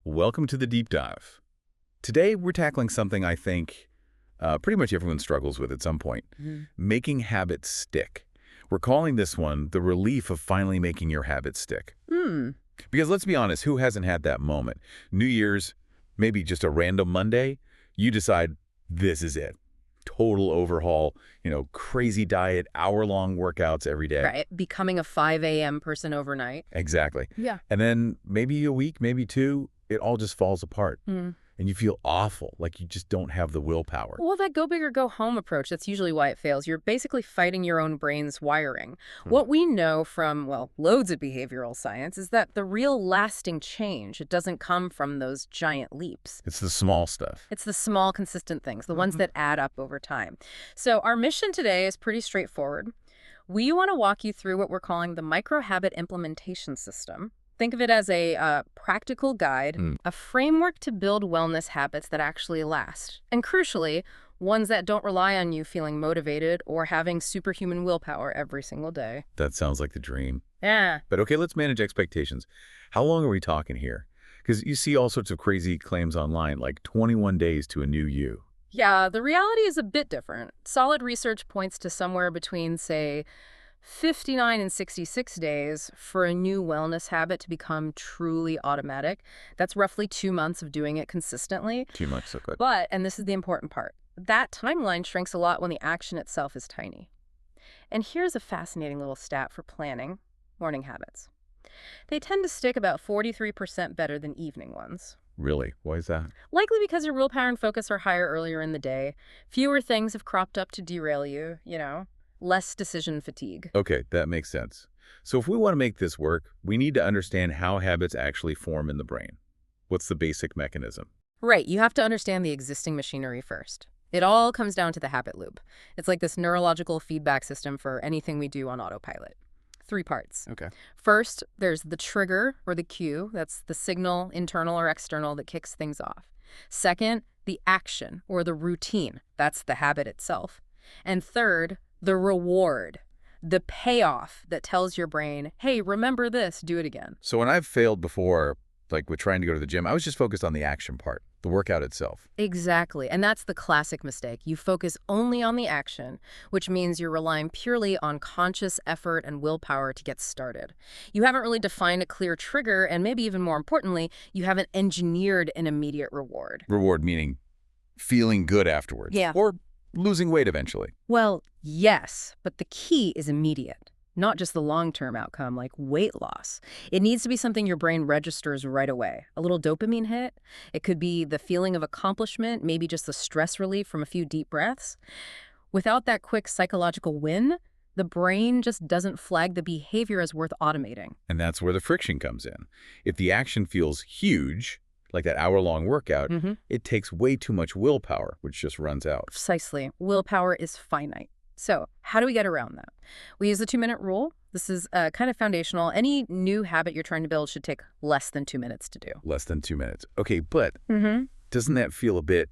Welcome to the Deep Dive. Today, we're tackling something I think pretty much everyone struggles with at some point, making habits stick. We're calling this one the relief of finally making your habits stick. Hmm. Because let's be honest, who hasn't had that moment? New Year's, maybe just a random Monday, you decide this is it. Total overhaul, crazy diet, hour-long workouts every day. Right. Becoming a 5 a.m. person overnight. Exactly. Yeah. And then maybe a week, maybe two, it all just falls apart. And you feel awful, like you just don't have the willpower. Well, that go big or go home approach, that's usually why it fails. You're basically fighting your own brain's wiring. What we know from, well, loads of behavioral science is that the real lasting change, it doesn't come from those giant leaps. It's the small stuff. It's the small, consistent things, the ones that add up over time. So our mission today is pretty straightforward. We want to walk you through what we're calling the microhabit implementation system. Think of it as a practical guide, a framework to build wellness habits that actually last. And crucially, ones that don't rely on you feeling motivated or having superhuman willpower every single day. That sounds like the dream. Yeah. But okay, let's manage expectations. How long are we talking here? Because you see all sorts of crazy claims online, like 21 days to a new you. Yeah, the reality is a bit different. Solid research points to somewhere between, say, 59 and 66 days for a new wellness habit to become truly automatic. That's roughly 2 months of doing it consistently. Too much, so good. But, and this is the important part, that timeline shrinks a lot when the action itself is tiny. And here's a fascinating little stat for planning morning habits. They tend to stick about 43% better than evening ones. Really? Why is that? Likely because your willpower and focus are higher earlier in the day. Fewer things have cropped up to derail you, less decision fatigue. Okay, that makes sense. So if we want to make this work, we need to understand how habits actually form in the brain. What's the basic mechanism? Right, you have to understand the existing machinery first. It all comes down to the habit loop. It's like this neurological feedback system for anything we do on autopilot. 3 parts. Okay. First, there's the trigger or the cue. That's the signal, internal or external, that kicks things off. Second, the action or the routine. That's the habit itself. And third, the reward, the payoff that tells your brain, hey, remember this, do it again. So when I've failed before, like with trying to go to the gym, I was just focused on the action part, the workout itself. Exactly. And that's the classic mistake. You focus only on the action, which means you're relying purely on conscious effort and willpower to get started. You haven't really defined a clear trigger, and maybe even more importantly, you haven't engineered an immediate reward. Reward meaning feeling good afterwards. Yeah. Or losing weight eventually. Well, yes, but the key is immediate, not just the long-term outcome like weight loss. It needs to be something your brain registers right away. A little dopamine hit. It could be the feeling of accomplishment, maybe just the stress relief from a few deep breaths. Without that quick psychological win, the brain just doesn't flag the behavior as worth automating. And that's where the friction comes in. If the action feels huge, like that hour-long workout, it takes way too much willpower, which just runs out. Precisely. Willpower is finite. So how do we get around that? We use the 2-minute rule. This is kind of foundational. Any new habit you're trying to build should take less than 2 minutes to do. Less than 2 minutes. Okay, but doesn't that feel a bit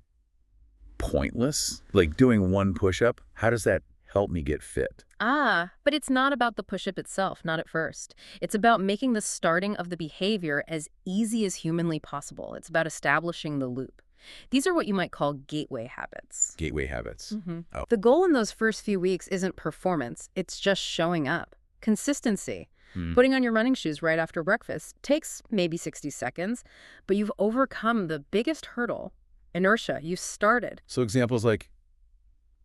pointless? Like doing one push-up, how does that help me get fit? But it's not about the push-up itself, not at first. It's about making the starting of the behavior as easy as humanly possible. It's about establishing the loop. These are what you might call gateway habits. Gateway habits. Oh. The goal in those first few weeks isn't performance, it's just showing up. Consistency. Putting on your running shoes right after breakfast takes maybe 60 seconds, but you've overcome the biggest hurdle, inertia. You started. So examples like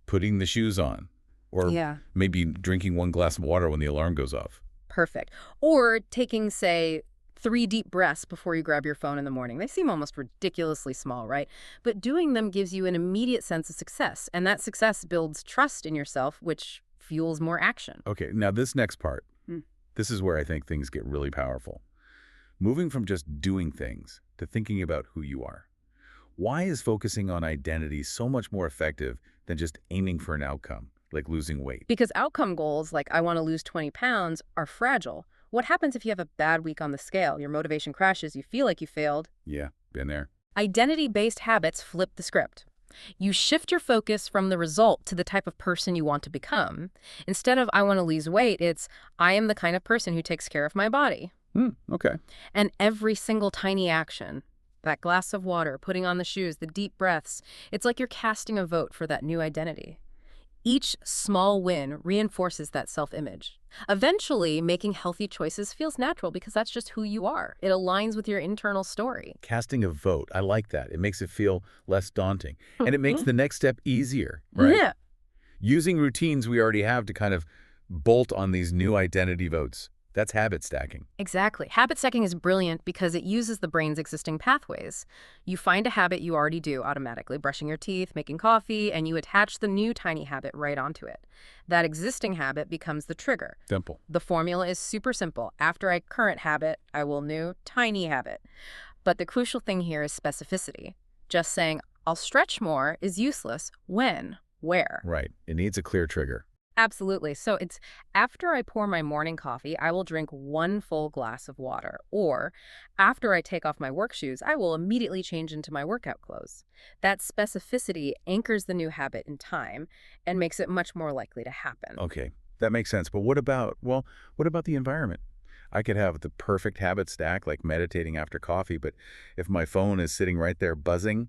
putting the shoes on, or maybe drinking 1 glass of water when the alarm goes off. Perfect. Or taking, say, 3 deep breaths before you grab your phone in the morning. They seem almost ridiculously small, right? But doing them gives you an immediate sense of success, and that success builds trust in yourself, which fuels more action. Okay, now this next part, this is where I think things get really powerful. Moving from just doing things to thinking about who you are. Why is focusing on identity so much more effective than just aiming for an outcome, like losing weight? Because outcome goals, like I want to lose 20 pounds, are fragile. What happens if you have a bad week on the scale? Your motivation crashes, you feel like you failed. Yeah, been there. Identity-based habits flip the script. You shift your focus from the result to the type of person you want to become. Instead of I want to lose weight, it's I am the kind of person who takes care of my body. Okay. And every single tiny action, That glass of water, putting on the shoes, the deep breaths. It's like you're casting a vote for that new identity. Each small win reinforces that self-image. Eventually, making healthy choices feels natural because that's just who you are. It aligns with your internal story. Casting a vote, I like that. It makes it feel less daunting. And it makes the next step easier, right? Yeah. Using routines we already have to kind of bolt on these new identity votes. That's habit stacking. Exactly. Habit stacking is brilliant because it uses the brain's existing pathways. You find a habit you already do automatically, brushing your teeth, making coffee, and you attach the new tiny habit right onto it. That existing habit becomes the trigger. Simple. The formula is super simple. After a current habit, I will new tiny habit. But the crucial thing here is specificity. Just saying, I'll stretch more is useless. When? Where? Right. It needs a clear trigger. Absolutely. So it's after I pour my morning coffee, I will drink 1 full glass of water. Or after I take off my work shoes, I will immediately change into my workout clothes. That specificity anchors the new habit in time and makes it much more likely to happen. Okay, that makes sense. But what about the environment? I could have the perfect habit stack like meditating after coffee, but if my phone is sitting right there buzzing,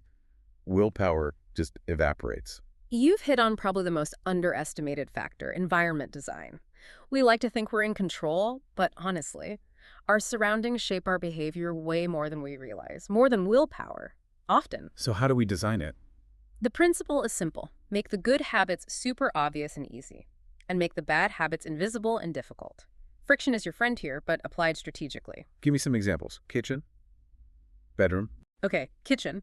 willpower just evaporates. You've hit on probably the most underestimated factor, environment design. We like to think we're in control, but honestly, our surroundings shape our behavior way more than we realize, more than willpower, often. So how do we design it? The principle is simple. Make the good habits super obvious and easy, and make the bad habits invisible and difficult. Friction is your friend here, but applied strategically. Give me some examples. Kitchen? Bedroom? Okay, kitchen.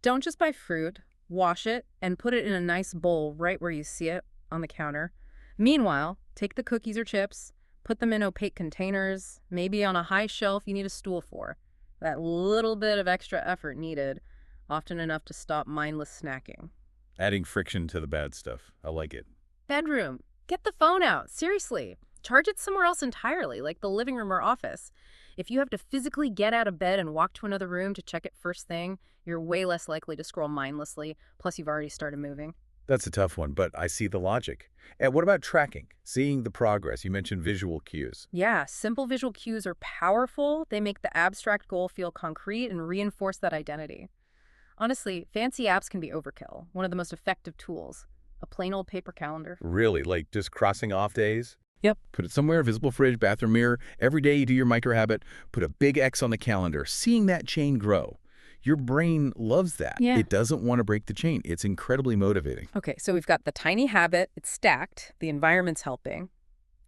Don't just buy fruit. Wash it and put it in a nice bowl right where you see it on the counter. Meanwhile, take the cookies or chips, put them in opaque containers, maybe on a high shelf you need a stool for. That little bit of extra effort needed, often enough to stop mindless snacking. Adding friction to the bad stuff. I like it. Bedroom. Get the phone out. Seriously. Charge it somewhere else entirely, like the living room or office. If you have to physically get out of bed and walk to another room to check it first thing, you're way less likely to scroll mindlessly, plus you've already started moving. That's a tough one, but I see the logic. And what about tracking? Seeing the progress. You mentioned visual cues. Yeah, simple visual cues are powerful. They make the abstract goal feel concrete and reinforce that identity. Honestly, fancy apps can be overkill. One of the most effective tools. A plain old paper calendar. Really? Like just crossing off days? Yep. Put it somewhere, visible fridge, bathroom mirror. Every day you do your micro habit, put a big X on the calendar, seeing that chain grow. Your brain loves that. Yeah. It doesn't want to break the chain. It's incredibly motivating. Okay, so we've got the tiny habit, it's stacked, the environment's helping,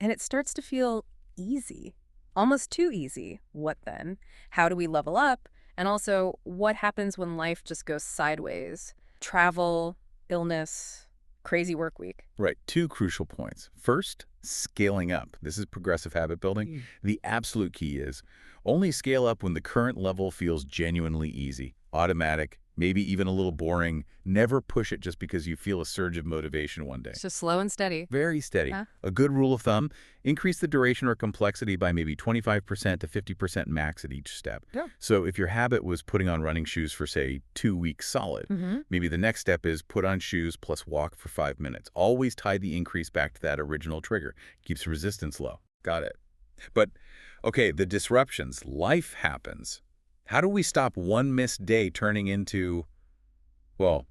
and it starts to feel easy. Almost too easy. What then? How do we level up? And also, what happens when life just goes sideways? Travel, illness, crazy work week. Right. 2 crucial points. First, scaling up. This is progressive habit building. The absolute key is only scale up when the current level feels genuinely easy, automatic, maybe even a little boring. Never push it just because you feel a surge of motivation one day. So slow and steady. Very steady. Huh? A good rule of thumb, increase the duration or complexity by maybe 25% to 50% max at each step. Yeah. So if your habit was putting on running shoes for, say, 2 weeks solid, maybe the next step is put on shoes plus walk for 5 minutes. Always tie the increase back to that original trigger. Keeps resistance low. Got it. But, okay, the disruptions. Life happens. How do we stop one missed day turning into, well,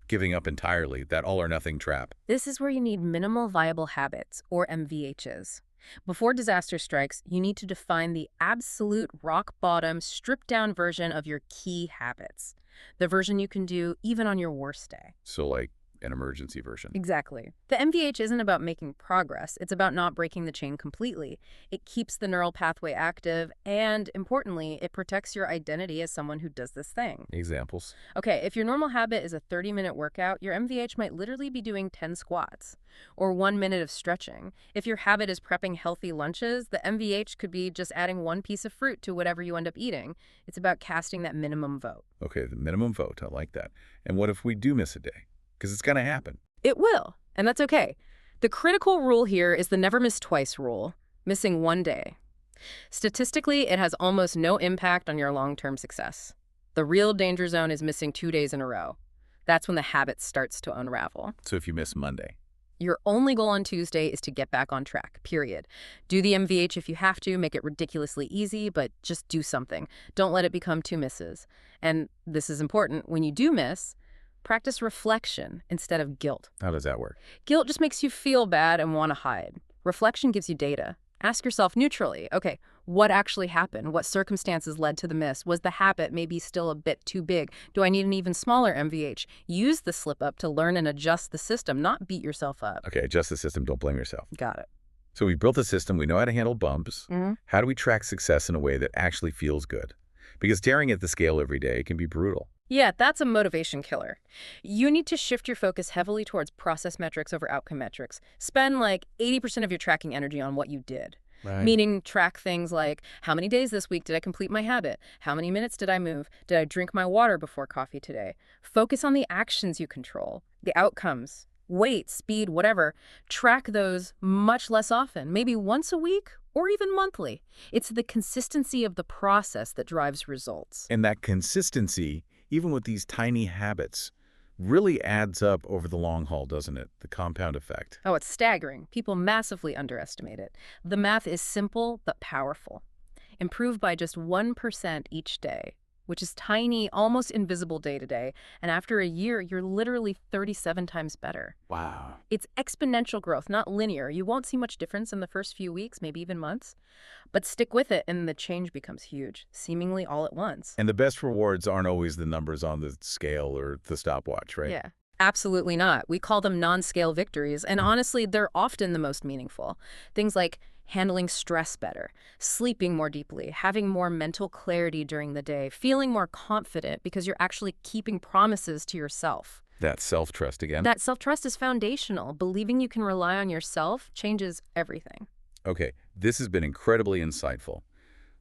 giving up entirely, that all-or-nothing trap? This is where you need minimal viable habits, or MVHs. Before disaster strikes, you need to define the absolute rock-bottom, stripped-down version of your key habits. The version you can do even on your worst day. So like an emergency version. Exactly. The MVH isn't about making progress. It's about not breaking the chain completely. It keeps the neural pathway active, and importantly, it protects your identity as someone who does this thing. Examples? Okay, if your normal habit is a 30-minute workout, your MVH might literally be doing 10 squats or 1 minute of stretching. If your habit is prepping healthy lunches, the MVH could be just adding 1 piece of fruit to whatever you end up eating. It's about casting that minimum vote. Okay, the minimum vote. I like that. And what if we do miss a day? Because it's going to happen. It will, and that's okay. The critical rule here is the never miss twice rule, missing 1 day. Statistically, it has almost no impact on your long-term success. The real danger zone is missing 2 days in a row. That's when the habit starts to unravel. So if you miss Monday, Your only goal on Tuesday is to get back on track, period. Do the MVH if you have to, make it ridiculously easy, but just do something. Don't let it become two misses. And this is important, when you do miss, practice reflection instead of guilt. How does that work? Guilt just makes you feel bad and want to hide. Reflection gives you data. Ask yourself neutrally, okay, what actually happened? What circumstances led to the miss? Was the habit maybe still a bit too big? Do I need an even smaller MVH? Use the slip up to learn and adjust the system, not beat yourself up. Okay, adjust the system, don't blame yourself. Got it. So we built a system, we know how to handle bumps. How do we track success in a way that actually feels good? Because staring at the scale every day can be brutal. Yeah, that's a motivation killer. You need to shift your focus heavily towards process metrics over outcome metrics. Spend like 80% of your tracking energy on what you did. Right. Meaning track things like, how many days this week did I complete my habit? How many minutes did I move? Did I drink my water before coffee today? Focus on the actions you control, the outcomes, weight, speed, whatever. Track those much less often, maybe once a week or even monthly. It's the consistency of the process that drives results. And that consistency, even with these tiny habits, really adds up over the long haul, doesn't it? The compound effect. Oh, it's staggering. People massively underestimate it. The math is simple but powerful. Improve by just 1% each day, which is tiny, almost invisible day to day, and after a year, you're literally 37 times better. Wow. It's exponential growth, not linear. You won't see much difference in the first few weeks, maybe even months, but stick with it and the change becomes huge, seemingly all at once. And the best rewards aren't always the numbers on the scale or the stopwatch, right? Yeah. Absolutely not. We call them non-scale victories, and honestly, they're often the most meaningful. Things like handling stress better, sleeping more deeply, having more mental clarity during the day, feeling more confident because you're actually keeping promises to yourself. That self-trust again. That self-trust is foundational. Believing you can rely on yourself changes everything. Okay, this has been incredibly insightful.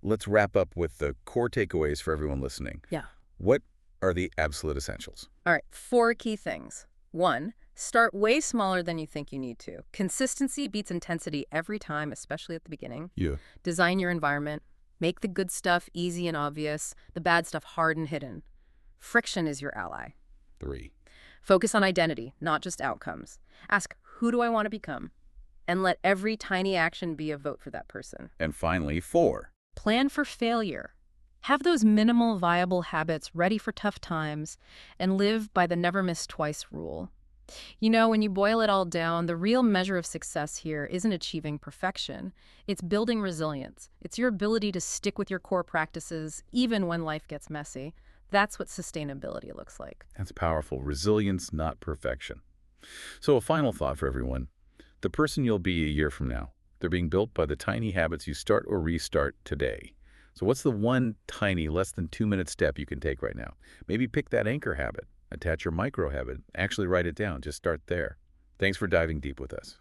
Let's wrap up with the core takeaways for everyone listening. Yeah. What are the absolute essentials? All right, 4 key things. 1, start way smaller than you think you need to. Consistency beats intensity every time, especially at the beginning. Yeah. Design your environment. Make the good stuff easy and obvious, the bad stuff hard and hidden. Friction is your ally. 3. Focus on identity, not just outcomes. Ask, who do I want to become? And let every tiny action be a vote for that person. And finally, 4. Plan for failure. Have those minimal viable habits ready for tough times and live by the never miss twice rule. You know, when you boil it all down, the real measure of success here isn't achieving perfection. It's building resilience. It's your ability to stick with your core practices even when life gets messy. That's what sustainability looks like. That's powerful. Resilience, not perfection. So a final thought for everyone. The person you'll be a year from now, they're being built by the tiny habits you start or restart today. So what's the one tiny, less than 2-minute step you can take right now? Maybe pick that anchor habit, attach your micro habit, actually write it down. Just start there. Thanks for diving deep with us.